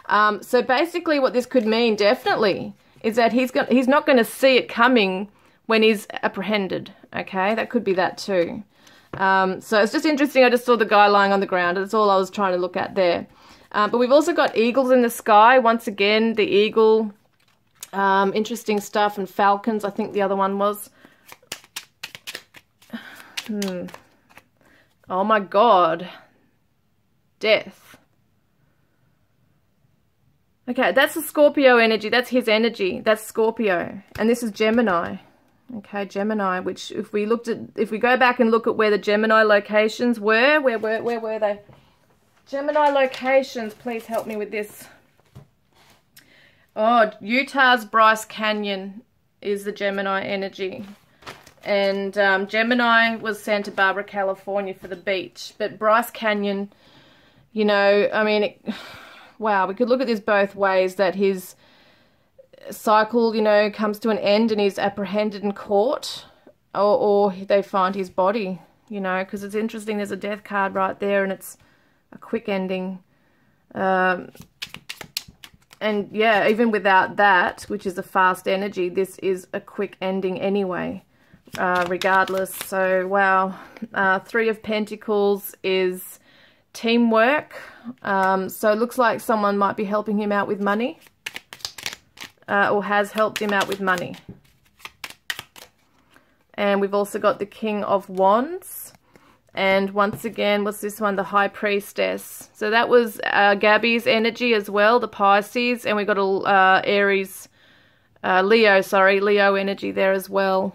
So basically what this could mean, definitely, is that he's not going to see it coming when he's apprehended, okay? That could be that too. So it's just interesting. I just saw the guy lying on the ground. That's all I was trying to look at there. But we've also got eagles in the sky. Once again, the eagle, interesting stuff, and falcons, I think the other one was. Oh my God. Death. Okay, that's the Scorpio energy. That's his energy. That's Scorpio. And this is Gemini. Okay, Gemini, which if we go back and look at where the Gemini locations were, where were they? Gemini locations, please help me with this. Oh, Utah's Bryce Canyon is the Gemini energy. And Gemini was Santa Barbara, California for the beach. But Bryce Canyon, you know, I mean, wow, we could look at this both ways, that his cycle, you know, comes to an end and he's apprehended and caught, or they find his body, you know, because it's interesting. There's a death card right there and it's a quick ending. And yeah, even without that, which is a fast energy, this is a quick ending anyway. Regardless. So wow, Three of Pentacles is teamwork. So it looks like someone might be helping him out with money, or has helped him out with money. And we've also got the King of Wands, and once again, what's this one? The High Priestess. So that was Gabby's energy as well, the Pisces, and we got a Aries, Leo energy there as well.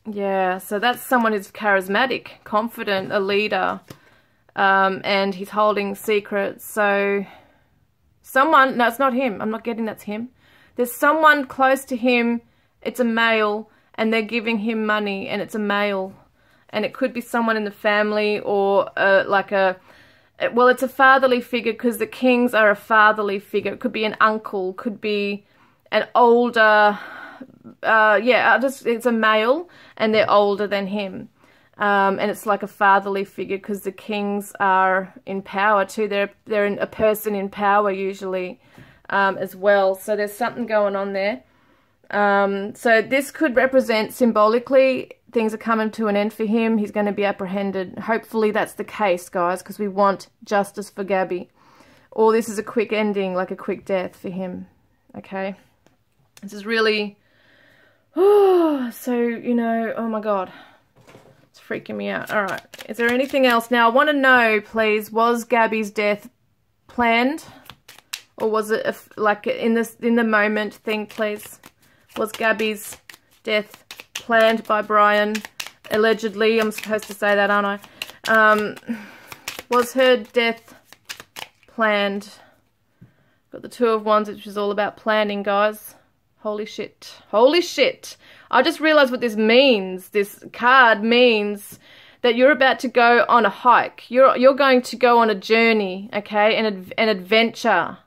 Yeah, so that's someone who's charismatic, confident, a leader, and he's holding secrets. So someone, no, it's not him. I'm not getting that's him. There's someone close to him. It's a male, and they're giving him money, and it's a male. And it could be someone in the family, or well, it's a fatherly figure, because the kings are a fatherly figure. It could be an uncle, could be an older, it's a male and they're older than him. And it's like a fatherly figure, because the kings are in power too. They're a person in power usually, as well. So there's something going on there. So this could represent symbolically things are coming to an end for him. He's going to be apprehended. Hopefully that's the case, guys, because we want justice for Gabby. Or this is a quick ending, like a quick death for him. Okay. This is really, so, you know, oh my God, it's freaking me out. All right, is there anything else? Now, I want to know, please, was Gabby's death planned, or was it like in the moment thing, please? Was Gabby's death planned by Brian? Allegedly, I'm supposed to say that, aren't I? Was her death planned. Got the Two of Wands, which is all about planning, guys. Holy shit. Holy shit. I just realized what this means. This card means that you're about to go on a hike. You're going to go on a journey, okay? An adventure.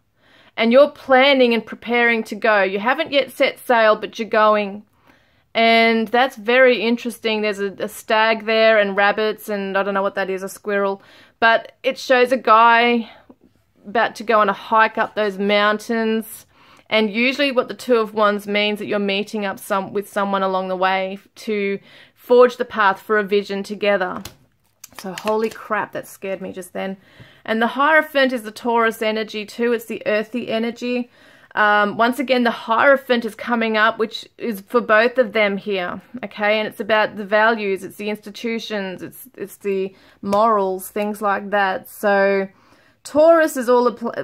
And you're planning and preparing to go. You haven't yet set sail, but you're going. And that's very interesting. There's a stag there and rabbits and I don't know what that is, a squirrel. But it shows a guy about to go on a hike up those mountains. And usually what the Two of Wands means that you're meeting up with someone along the way to forge the path for a vision together. So holy crap, that scared me just then. And the Hierophant is the Taurus energy too. It's the earthy energy. Once again, the Hierophant is coming up, which is for both of them here, okay? And it's about the values, it's the institutions, it's the morals, things like that. So Taurus is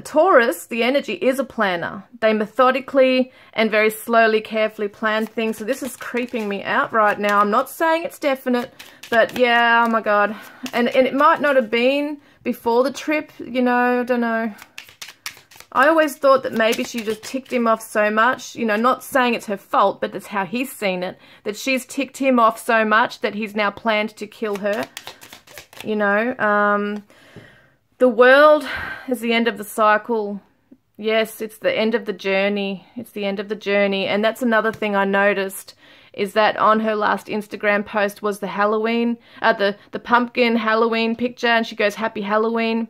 Taurus, the energy, is a planner. They methodically and very slowly, carefully plan things. So this is creeping me out right now. I'm not saying it's definite, but yeah, oh my God. And it might not have been before the trip, you know, I don't know. I always thought that maybe she just ticked him off so much, you know, not saying it's her fault, but that's how he's seen it, that she's ticked him off so much that he's now planned to kill her, you know. The World is the end of the cycle. Yes, it's the end of the journey. It's the end of the journey. And that's another thing I noticed, is that on her last Instagram post was the Halloween, the pumpkin Halloween picture, and she goes, Happy Halloween.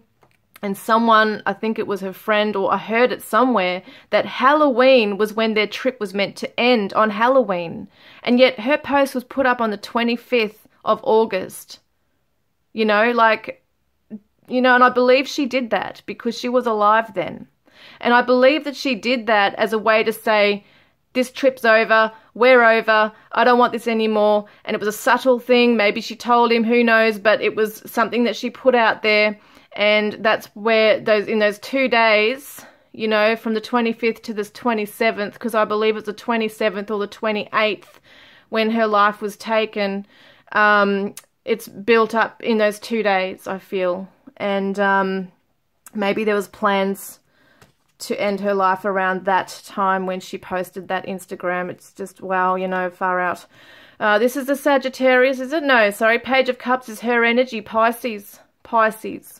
And someone, I think it was her friend, or I heard it somewhere, that Halloween was when their trip was meant to end, on Halloween. And yet her post was put up on the 25th of August. You know, like, you know, and I believe she did that because she was alive then. And I believe that she did that as a way to say, this trip's over, we're over, I don't want this anymore. And it was a subtle thing, maybe she told him, who knows, but it was something that she put out there. And that's where in those 2 days, you know, from the 25th to the 27th, because I believe it's the 27th or the 28th when her life was taken, it's built up in those 2 days, I feel. And maybe there was plans to end her life around that time when she posted that Instagram. It's just, wow, you know, far out. This is the Sagittarius, is it? No, sorry, Page of Cups is her energy, Pisces. Pisces.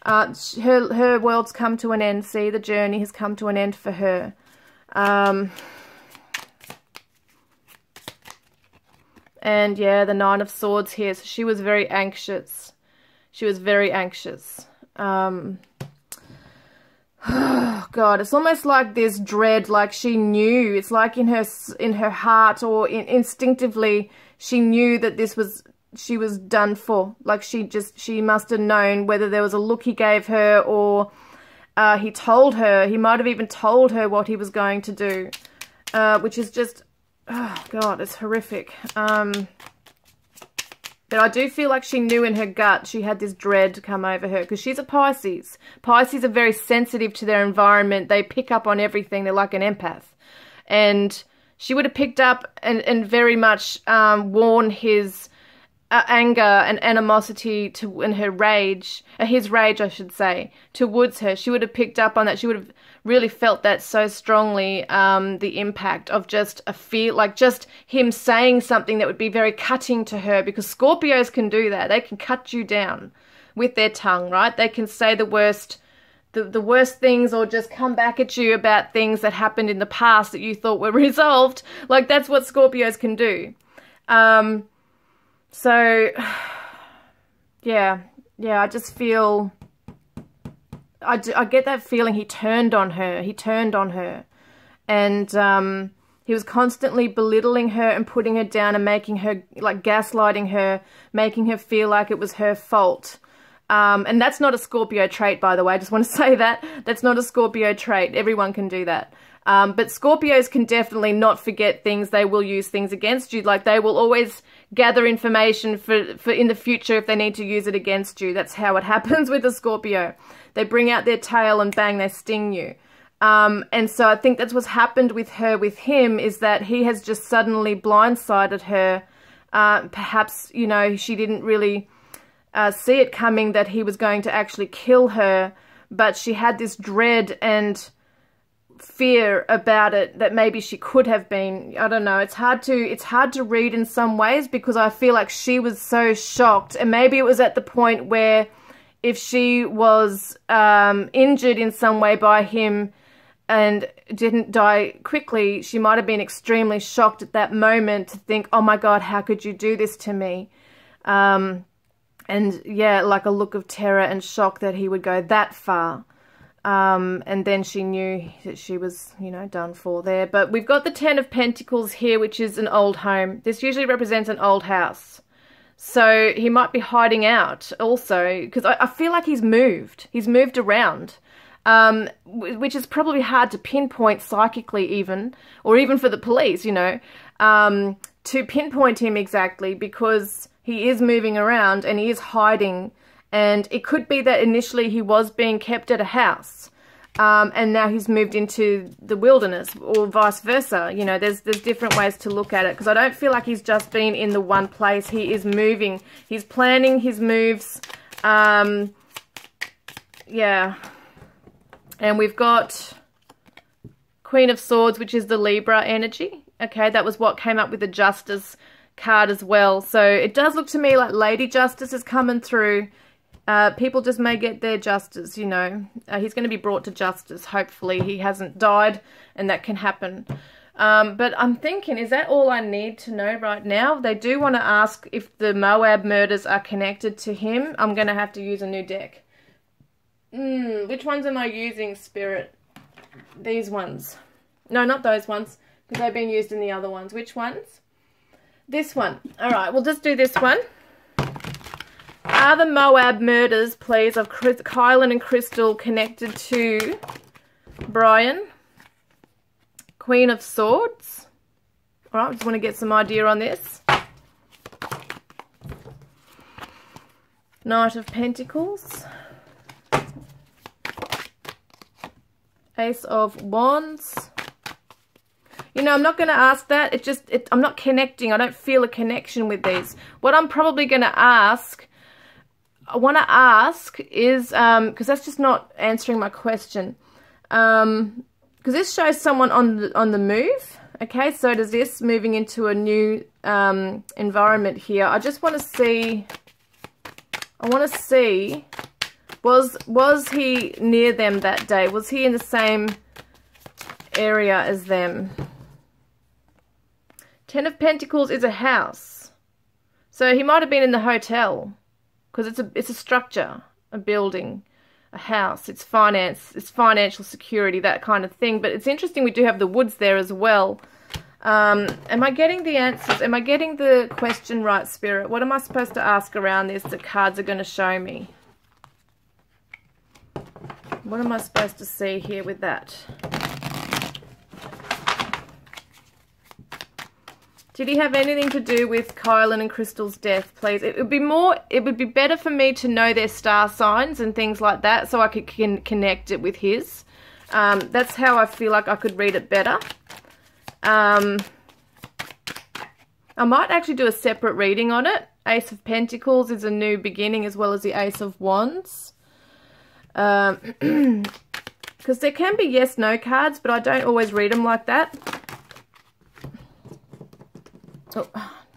Her world's come to an end. See, the journey has come to an end for her. And yeah, the Nine of Swords here. So she was very anxious. She was very anxious. Oh God, it's almost like this dread, like she knew. It's like in her heart or instinctively, she knew that she was done for. Like she must have known, whether there was a look he gave her or he told her. He might have even told her what he was going to do, which is just, oh God, it's horrific. But I do feel like she knew in her gut, she had this dread come over her, because she's a Pisces. Pisces are very sensitive to their environment. They pick up on everything. They're like an empath. And she would have picked up and very much worn his anger and animosity and her rage, his rage, I should say, towards her. She would have picked up on that. She would have really felt that so strongly, the impact of just a fear, like just him saying something that would be very cutting to her, because Scorpios can do that. They can cut you down with their tongue, right? They can say the worst things, or just come back at you about things that happened in the past that you thought were resolved. Like, that's what Scorpios can do. So, yeah, I just feel, I get that feeling he turned on her, and he was constantly belittling her and putting her down and making her, like, gaslighting her, making her feel like it was her fault. And that's not a Scorpio trait, by the way. I just want to say that. That's not a Scorpio trait. Everyone can do that. But Scorpios can definitely not forget things. They will use things against you. Like, they will always gather information for in the future if they need to use it against you. That's how it happens with a Scorpio. They bring out their tail and bang, they sting you. And so I think that's what's happened with him, is that he has just suddenly blindsided her. Perhaps, you know, she didn't really see it coming, that he was going to actually kill her. but she had this dread and fear about it that maybe she could have been. I don't know. It's hard to read in some ways, because I feel like she was so shocked, and maybe it was at the point where if she was injured in some way by him and didn't die quickly, she might have been extremely shocked at that moment to think, oh my God, how could you do this to me? And yeah, like a look of terror and shock that he would go that far. And then she knew that she was, you know, done for there. But we've got the 10 of Pentacles here, which is an old home. This usually represents an old house. So he might be hiding out also, because I feel like he's moved. He's moved around, which is probably hard to pinpoint psychically even, or even for the police, you know, to pinpoint him exactly, because he is moving around and he is hiding. And it could be that initially he was being kept at a house, and now he's moved into the wilderness, or vice versa. You know, there's different ways to look at it, because I don't feel like he's just been in the one place. He is moving. He's planning his moves. Yeah. And we've got Queen of Swords, which is the Libra energy. Okay, that was what came up with the Justice card as well. So it does look to me like Lady Justice is coming through. People just may get their justice, you know. He's going to be brought to justice. Hopefully he hasn't died, and that can happen. But I'm thinking, is that all I need to know right now? They do want to ask if the Moab murders are connected to him. I'm going to have to use a new deck. Which ones am I using, Spirit? These ones. No, not those ones, because they've been used in the other ones. Which ones? This one. All right, we'll just do this one. Are the Moab murders, please, of Kylan and Crystal connected to Brian? Queen of Swords. All right, just want to get some idea on this. Knight of Pentacles. Ace of Wands. You know, I'm not going to ask that. I'm not connecting. I don't feel a connection with these. What I'm probably going to ask... I want to ask is, because that's just not answering my question, because this shows someone on the move. Okay, so does this moving into a new environment here. I just want to see, was he near them that day? Was he in the same area as them? 10 of Pentacles is a house, so he might have been in the hotel. Because it's a structure, a building, a house, it's finance, it's financial security, that kind of thing. But it's interesting we do have the woods there as well. Am I getting the answers? Am I getting the question right, Spirit? What am I supposed to ask around this that cards are going to show me? What am I supposed to see here with that? Did he have anything to do with Kylan and Crystal's death, please? It would be better for me to know their star signs and things like that, so I could connect it with his. That's how I feel like I could read it better. I might actually do a separate reading on it. Ace of Pentacles is a new beginning, as well as the Ace of Wands. Because there can be yes-no cards, but I don't always read them like that. Oh,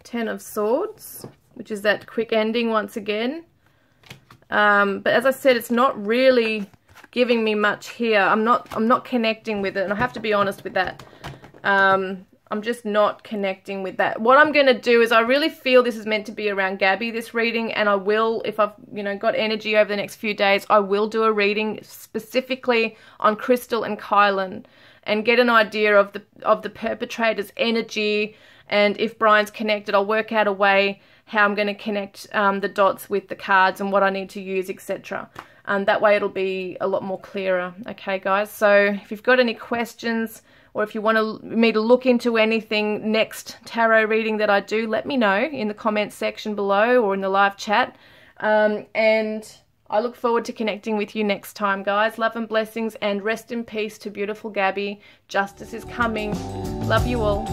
10 of Swords, which is that quick ending once again. But as I said, it's not really giving me much here. I'm not connecting with it, and I have to be honest with that. I'm just not connecting with that. What I'm going to do is I really feel this is meant to be around Gabby, this reading, and I will, if I've, you know, got energy over the next few days, I will do a reading specifically on Crystal and Kylan and get an idea of the perpetrator's energy. And if Brian's connected, I'll work out a way how I'm going to connect the dots with the cards and what I need to use, etc. That way it'll be a lot more clearer. Okay, guys? So if you've got any questions, or if you want me to look into anything next tarot reading that I do, let me know in the comments section below or in the live chat. And I look forward to connecting with you next time, guys. Love and blessings, and rest in peace to beautiful Gabby. Justice is coming. Love you all.